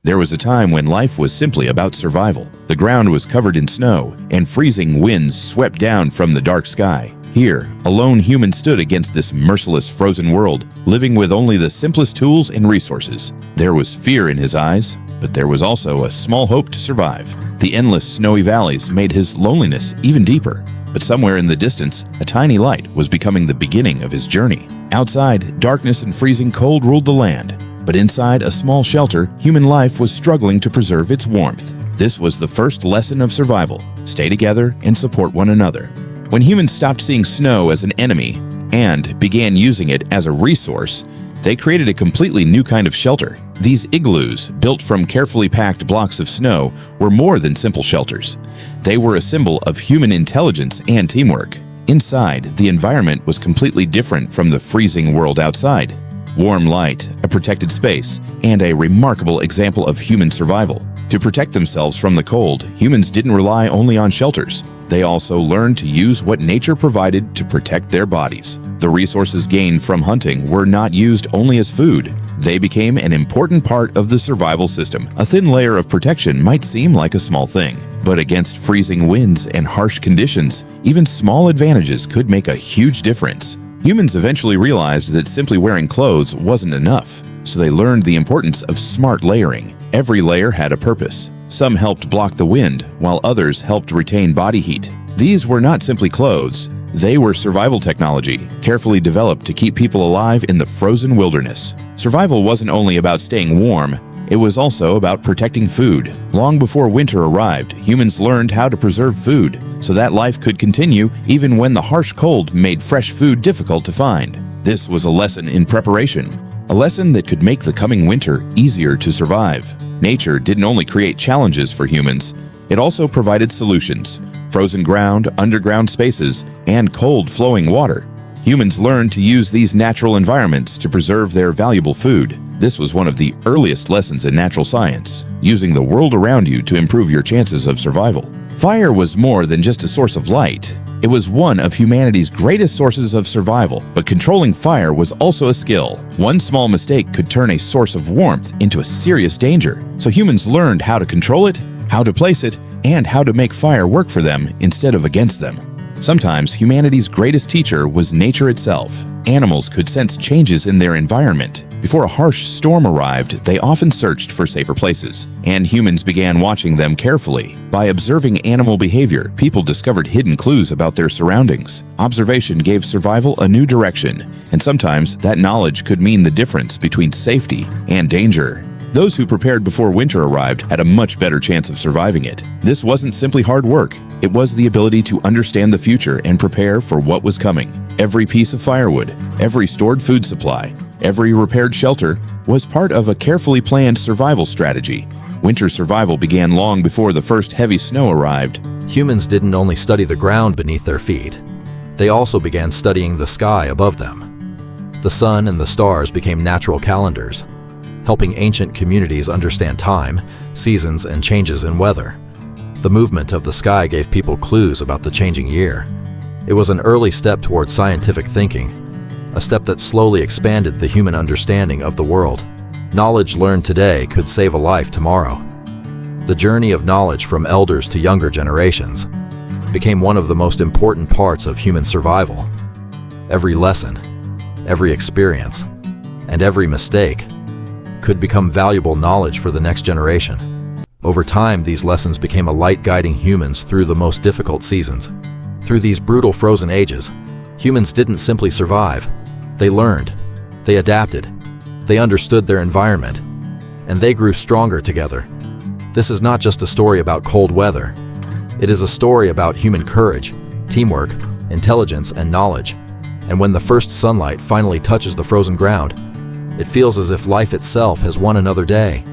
There was a time when life was simply about survival. The ground was covered in snow, and freezing winds swept down from the dark sky. Here, a lone human stood against this merciless frozen world, living with only the simplest tools and resources. There was fear in his eyes, but there was also a small hope to survive. The endless snowy valleys made his loneliness even deeper. But somewhere in the distance, a tiny light was becoming the beginning of his journey. Outside, darkness and freezing cold ruled the land. But inside a small shelter, human life was struggling to preserve its warmth. This was the first lesson of survival: stay together and support one another. When humans stopped seeing snow as an enemy and began using it as a resource, they created a completely new kind of shelter. These igloos, built from carefully packed blocks of snow, were more than simple shelters. They were a symbol of human intelligence and teamwork. Inside, the environment was completely different from the freezing world outside. Warm light, a protected space, and a remarkable example of human survival. To protect themselves from the cold, humans didn't rely only on shelters. They also learned to use what nature provided to protect their bodies. The resources gained from hunting were not used only as food. They became an important part of the survival system. A thin layer of protection might seem like a small thing, but against freezing winds and harsh conditions, even small advantages could make a huge difference. Humans eventually realized that simply wearing clothes wasn't enough, so they learned the importance of smart layering. Every layer had a purpose. Some helped block the wind, while others helped retain body heat. These were not simply clothes. They were survival technology, carefully developed to keep people alive in the frozen wilderness. Survival wasn't only about staying warm, it was also about protecting food. Long before winter arrived, humans learned how to preserve food, so that life could continue even when the harsh cold made fresh food difficult to find. This was a lesson in preparation, a lesson that could make the coming winter easier to survive. Nature didn't only create challenges for humans, it also provided solutions: frozen ground, underground spaces, and cold flowing water. Humans learned to use these natural environments to preserve their valuable food. This was one of the earliest lessons in natural science, using the world around you to improve your chances of survival. Fire was more than just a source of light. It was one of humanity's greatest sources of survival, but controlling fire was also a skill. One small mistake could turn a source of warmth into a serious danger, so humans learned how to control it, how to place it, and how to make fire work for them instead of against them. Sometimes humanity's greatest teacher was nature itself. Animals could sense changes in their environment. Before a harsh storm arrived, they often searched for safer places, and humans began watching them carefully. By observing animal behavior, people discovered hidden clues about their surroundings. Observation gave survival a new direction, and sometimes that knowledge could mean the difference between safety and danger. Those who prepared before winter arrived had a much better chance of surviving it. This wasn't simply hard work. It was the ability to understand the future and prepare for what was coming. Every piece of firewood, every stored food supply, every repaired shelter was part of a carefully planned survival strategy. Winter survival began long before the first heavy snow arrived. Humans didn't only study the ground beneath their feet. They also began studying the sky above them. The sun and the stars became natural calendars, helping ancient communities understand time, seasons, and changes in weather. The movement of the sky gave people clues about the changing year. It was an early step toward scientific thinking, a step that slowly expanded the human understanding of the world. Knowledge learned today could save a life tomorrow. The journey of knowledge from elders to younger generations became one of the most important parts of human survival. Every lesson, every experience, and every mistake could become valuable knowledge for the next generation. Over time, these lessons became a light guiding humans through the most difficult seasons. Through these brutal frozen ages, humans didn't simply survive. They learned, they adapted, they understood their environment, and they grew stronger together. This is not just a story about cold weather. It is a story about human courage, teamwork, intelligence, and knowledge. And when the first sunlight finally touches the frozen ground, it feels as if life itself has won another day.